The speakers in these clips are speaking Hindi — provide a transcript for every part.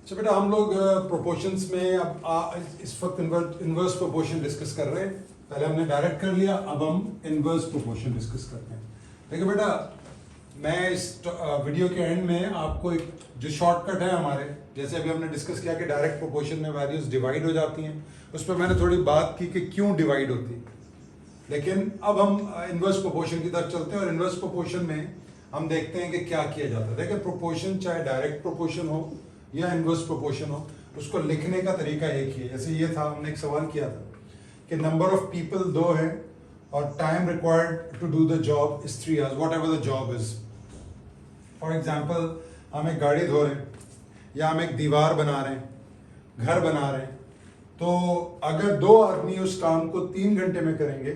अच्छा बेटा, हम लोग प्रोपोर्शंस में अब इस वक्त इन्वर्स प्रोपोर्शन डिस्कस कर रहे हैं। पहले हमने डायरेक्ट कर लिया, अब हम इन्वर्स प्रोपोर्शन डिस्कस करते हैं। देखिए बेटा, मैं इस वीडियो के एंड में आपको एक जो शॉर्टकट है हमारे, जैसे अभी हमने डिस्कस किया कि डायरेक्ट प्रोपोर्शन में वैल्यूज डिवाइड हो जाती हैं, उस पर मैंने थोड़ी बात की कि क्यों डिवाइड होती है। लेकिन अब हम इन्वर्स प्रोपोर्शन की तरफ चलते हैं और इन्वर्स प्रोपोर्शन में हम देखते हैं कि क्या किया जाता है। देखिए, प्रोपोर्शन चाहे डायरेक्ट प्रोपोर्शन हो या इन्वर्स प्रोपोर्शन हो, उसको लिखने का तरीका एक ही है। जैसे ये था, हमने एक सवाल किया था कि नंबर ऑफ पीपल 2 है और time required to do the job is 3 hours, whatever the job is. For example, हम एक गाड़ी धो रहे हैं या हम एक दीवार बना रहे हैं, घर बना रहे हैं, तो अगर 2 आदमी उस काम को 3 घंटे में करेंगे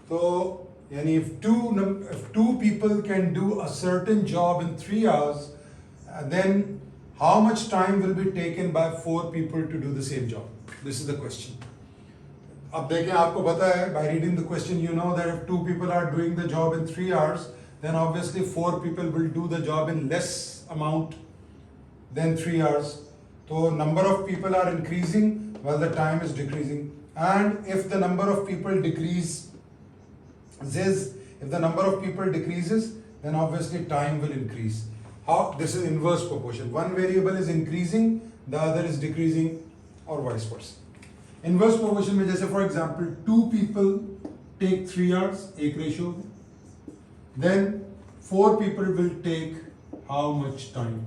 तो यानी if two people can do a certain job in 3 hours, then how much time will be taken by 4 people to do the same job? This is the question. अब देखें, आपको पता है, by reading the question you know that if 2 people are doing the job in 3 hours, then obviously 4 people will do the job in less amount than 3 hours. So number of people are increasing while the time is decreasing. And if the number of people decreases, then obviously time will increase. How? This is inverse proportion. One variable is increasing, the other is decreasing, or vice versa. Inverse proportion में जैसे for example 2 people take 3 hours, एक ratio, then 4 people will take how much time?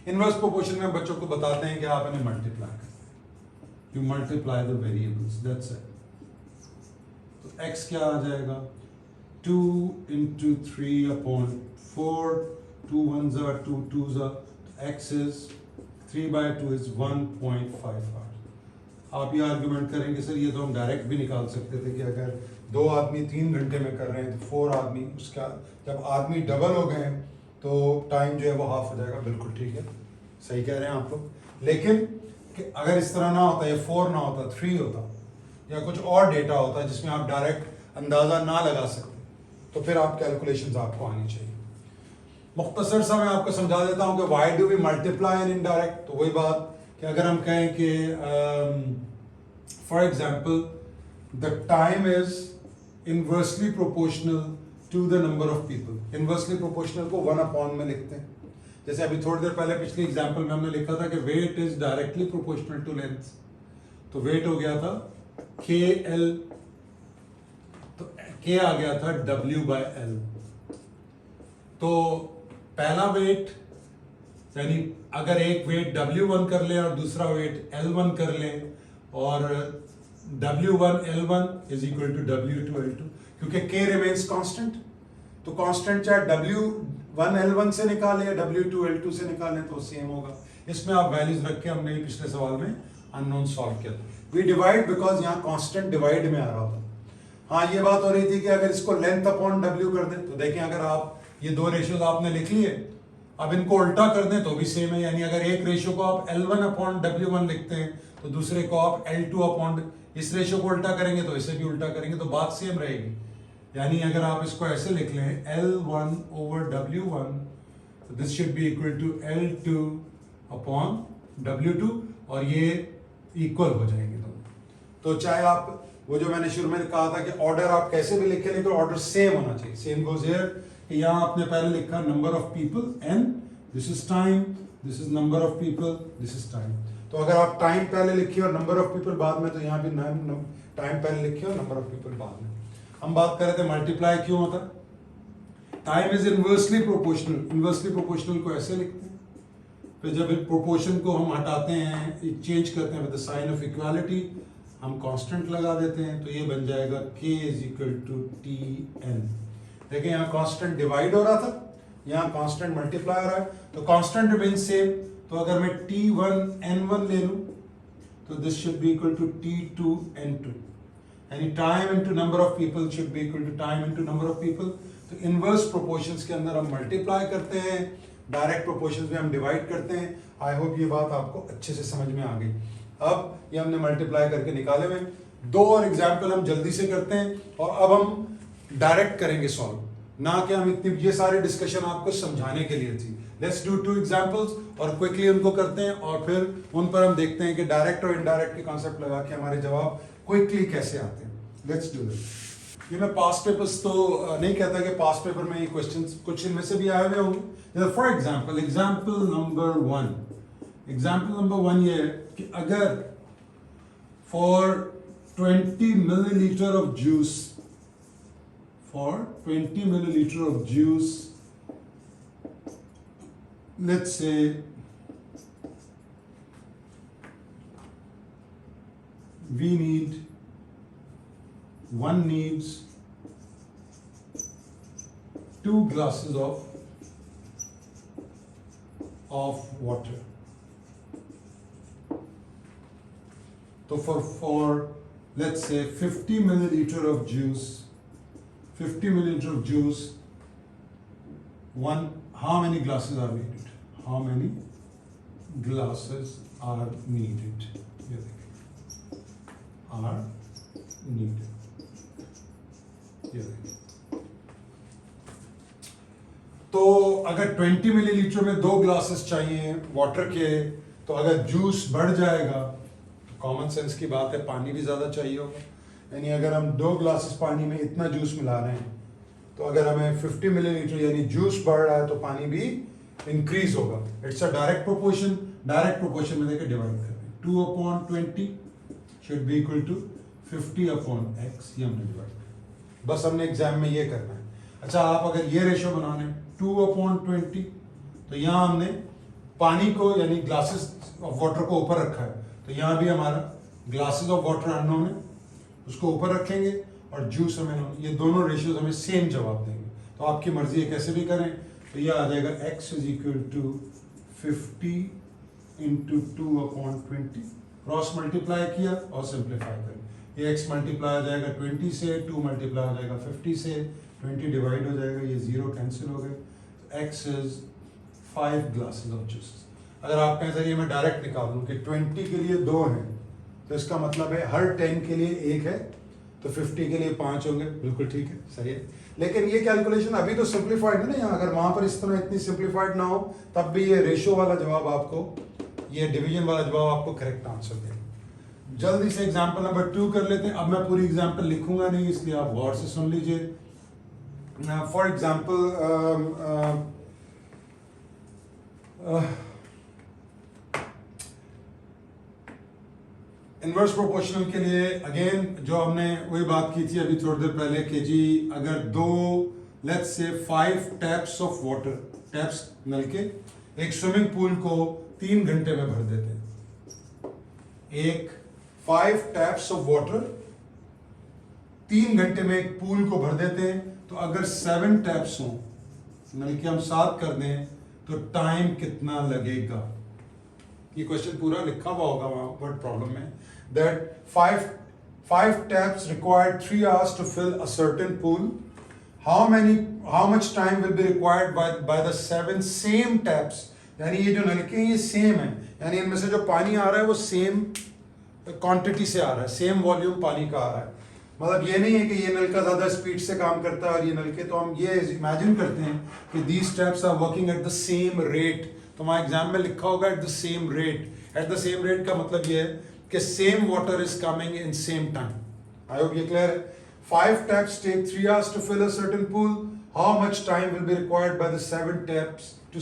Inverse proportion में हम बच्चों को बताते हैं कि आप इन्हें multiply करें. You multiply the variables. That's it. तो x क्या आ जाएगा? 2 into 3 upon 4, 2 ones are 2 twos are, x is 3 by 2 is 1.5 hours. आप ये आर्ग्यूमेंट करेंगे सर ये तो हम डायरेक्ट भी निकाल सकते थे कि अगर 2 आदमी 3 घंटे में कर रहे हैं तो 4 आदमी, उसका जब आदमी डबल हो गए हैं तो टाइम जो है वो हाफ हो जाएगा। बिल्कुल ठीक है, सही कह रहे हैं आप लोग। लेकिन कि अगर इस तरह ना होता, ये 4 ना होता, 3 होता या कुछ और डेटा होता जिसमें आप डायरेक्ट अंदाज़ा ना लगा सकते, तो फिर आप कैलकुलेशंस आपको आनी चाहिए। मुख्तसर सा मैं आपको समझा देता हूँ कि why do we multiply and indirect. तो वही बात कि अगर हम कहें कि for example the time is inversely proportional to the number of people. Inversely proportional को 1 अपॉन में लिखते हैं। जैसे अभी थोड़ी देर पहले पिछली एग्जाम्पल में हमने लिखा था कि weight is directly proportional to length, तो वेट हो गया था KL, तो K आ गया था W by L। तो पहला वेट यानी अगर एक वेट W1 कर ले और दूसरा वेट L1 कर ले और W1 L1 is equal to W2 L2, क्योंकि K रिमेन्स कांस्टेंट, तो कांस्टेंट चाहे W1 L1 से निकाले या W2 L2 से निकालें तो सेम होगा। इसमें आप वैल्यूज रख के हमने पिछले सवाल में अननोन सॉल्व किया था। वी डिवाइड बिकॉज यहाँ कांस्टेंट डिवाइड में आ रहा था। हाँ, ये बात हो रही थी कि अगर इसको लेंथ अपॉन W कर दें तो देखें, अगर आप ये 2 रेशियोज आपने लिख लिए, अब इनको उल्टा कर दें तो भी सेम है। यानी अगर एक रेशियो को आप L1 अपॉन W1 लिखते हैं तो दूसरे को आप L2 अपॉन, इस रेशियो को उल्टा करेंगे तो इसे भी उल्टा करेंगे तो बात सेम रहेगी। यानी अगर आप इसको ऐसे लिख लें L1 over W1, तो this should be equal to L2 upon W2 और ये इक्वल हो जाएंगे दोनों। तो चाहे आप वो जो मैंने शुरू में कहा था कि ऑर्डर आप कैसे भी लिखे, लेकिन ऑर्डर सेम होना चाहिए। सेम गोज हियर कि यहाँ आपने पहले लिखा number of people n, this is time, this is number of people, this is time. तो अगर आप टाइम पहले लिखिए और नंबर ऑफ पीपल बाद में, तो यहाँ भी टाइम पहले लिखिए और नंबर ऑफ पीपल बाद में। हम बात कर रहे थे मल्टीप्लाई क्यों होता है। Time is inversely proportional. Inversely proportional को ऐसे लिखते हैं, फिर जब प्रोपोर्शन को हम हटाते हैं, चेंज करते हैं with the sign of equality, हम कांस्टेंट लगा देते हैं, तो ये बन जाएगा K is equal to TN। देखिए, यहाँ कांस्टेंट डिवाइड हो रहा था, यहाँ कांस्टेंट मल्टीप्लाई हो रहा है, तो कांस्टेंट रिमेन्स सेम। तो अगर मैं T1N1 ले लूँ तो this should be equal to T2N2, यानी time into number of people should be equal to time into number of people. तो इनवर्स प्रोपोर्शंस के अंदर हम मल्टीप्लाई करते हैं, डायरेक्ट प्रोपोर्शंस में हम डिवाइड करते हैं। आई होप ये बात आपको अच्छे से समझ में आ गई। अब ये हमने मल्टीप्लाई करके निकाले हुए 2 और एग्जाम्पल हम जल्दी से करते हैं और अब हम डायरेक्ट करेंगे सॉल्व, ना कि हम इतनी ये सारी डिस्कशन आपको समझाने के लिए थी। लेट्स डू 2 एग्जांपल्स और क्विकली उनको करते हैं और फिर उन पर हम देखते हैं कि डायरेक्ट और इनडायरेक्ट के कॉन्सेप्ट लगा के हमारे जवाब क्विकली कैसे आते हैं. Let's do this. ये मैं पास्ट पेपर्स तो नहीं कहता कि पास्ट पेपर में ये क्वेश्चंस कुछ इनमें से भी आए हुए होंगे. फॉर एग्जांपल एग्जाम्पल नंबर 1 ये है कि अगर for 20 milliliter of juice, for 20 milliliter of juice, let's say one needs 2 glasses of water. So for let's say 50 milliliter of juice, how many glasses are needed? How many glasses are needed? ये देखिए, are needed. ये देखिए. तो अगर 20 मिलीलीटर में 2 ग्लासेस चाहिए वाटर के, तो अगर जूस बढ़ जाएगा, कॉमन सेंस की बात है, पानी भी ज़्यादा चाहिए होगा. यानी अगर हम 2 ग्लासेस पानी में इतना जूस मिला रहे हैं, तो अगर हमें 50 मिलीलीटर यानी जूस बढ़ रहा है तो पानी भी इंक्रीज होगा. It's a direct proportion. Direct proportion में देकर डिवाइड कर रहे हैं. 2/20 should be equal to 50/x. ये हमने डिवाइड किया. बस हमने एग्जाम में ये करना है. अच्छा, आप अगर ये रेशियो बनाने 2/20, तो यहाँ हमने पानी को यानी ग्लासेस ऑफ वाटर को ऊपर रखा है, तो यहाँ भी हमारा ग्लासेस ऑफ वाटर अननोन है, उसको ऊपर रखेंगे और जूस हमें, ये दोनों रेशियोज हमें सेम जवाब देंगे. तो आपकी मर्जी है कैसे भी करें. तो ये आ जाएगा x is equal to 50 into 2/20. Cross multiply किया और सिंप्लीफाई करें. ये x मल्टीप्लाई आ जाएगा 20 से, 2 मल्टीप्लाई आ जाएगा 50 से, 20 डिवाइड हो जाएगा, ये 0 कैंसिल हो गए. x is 5 glasses of juice. अगर आप कहें सर ये मैं डायरेक्ट निकाल दूं कि 20 के लिए 2 हैं, तो इसका मतलब है हर 10 के लिए 1 है, तो 50 के लिए 5 होंगे. बिल्कुल ठीक है, सही है. लेकिन ये कैलकुलेशन अभी तो सिंप्लीफाइड है ना यहाँ. अगर वहां पर इस तरह इतनी सिंप्लीफाइड ना हो, तब भी ये रेशियो वाला जवाब आपको, ये डिवीजन वाला जवाब आपको करेक्ट आंसर देगा. जल्दी से एग्जाम्पल नंबर 2 कर लेते हैं. अब मैं पूरी एग्जाम्पल लिखूंगा नहीं, इसलिए आप गौर से सुन लीजिए. फॉर एग्जाम्पल इनवर्स प्रोपोर्शनल के लिए अगेन जो हमने वही बात की थी अभी थोड़ी देर पहले कि जी अगर 2 लेट्स से 5 टैप्स ऑफ वाटर, टैप्स नल के एक स्विमिंग पूल को 3 घंटे में भर देते हैं. एक 5 टैप्स ऑफ वाटर 3 घंटे में एक पूल को भर देते हैं. तो अगर 7 टैप्स हों, नल के हम 7 कर दें, तो टाइम कितना लगेगा. ये क्वेश्चन पूरा लिखा हुआ होगा वहां वर्ड प्रॉब्लम में. That 5 taps required 3 hours to fill a certain pool. How much time will be required by the 7 same taps? यानी ये जो नलके हैं ये सेम है, यानी इनमें से जो पानी आ रहा है वो सेम क्वांटिटी से आ रहा है, सेम वॉल्यूम पानी का आ रहा है. मतलब ये नहीं है कि ये नलका ज्यादा स्पीड से काम करता है और ये नलके, तो हम ये इमेजिन करते हैं कि these taps are working at the same rate. तो वहाँ एग्जाम में लिखा होगा at the same rate. At the same rate का मतलब ये है कि same water is coming in same time. I hope ये क्लियर है. 5 taps take 3 hours to fill a certain pool. How much time will be required by the 7 taps to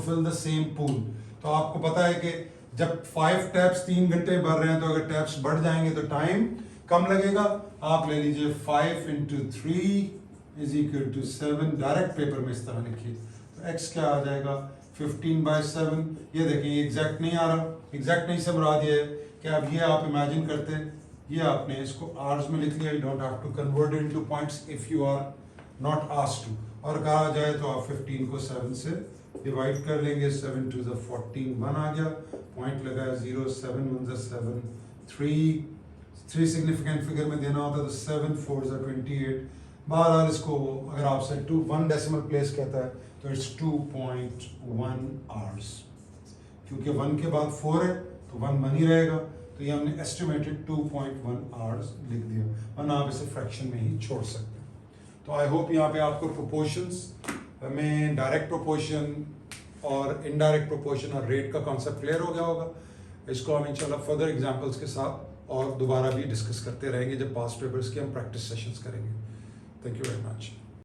fill the same pool? तो आपको पता है कि जब 5 taps 3 घंटे भर रहे हैं, तो अगर टैप्स बढ़ जाएंगे तो टाइम कम लगेगा. आप ले लीजिए 5 into 3 is equal to 7. Direct paper में इस तरह लिखिए. तो x क्या आ जाएगा 15/7. ये देखिए एग्जैक्ट नहीं आ रहा. एग्जैक्ट नहीं से मुराद ये है कि अब ये आप इमेजिन करते हैं, ये आपने इसको आवर्स में लिख लिया. You don't have to convert it into points if you are not asked to. और कहा जाए तो आप 15 को 7 से डिवाइड कर लेंगे. 7 to the 14 1 आ गया. पॉइंट लगाया 0. 7 1 7 3 सिग्निफिकेंट फिगर में देना होता है तो 7 4 28. बहरहाल इसको अगर आपसे 1 डेसिमल प्लेस कहता है तो इट्स 2.1 आवर्स. क्योंकि 1 के बाद 4 है तो 1 बन ही रहेगा. तो ये हमने एस्टिमेटेड 2.1 आवर्स लिख दिया, वरना आप इसे फ्रैक्शन में ही छोड़ सकते हैं. तो आई होप यहाँ पे आपको प्रोपोर्शंस में डायरेक्ट प्रोपोर्शन, और इनडायरेक्ट प्रोपोर्शन और रेट का कॉन्सेप्ट क्लियर हो गया होगा। इसको हम इंशाल्लाह फर्दर एग्जांपल्स के साथ और दोबारा भी डिस्कस करते रहेंगे जब पास्ट पेपर्स की हम प्रैक्टिस सेशंस करेंगे। Thank you very much.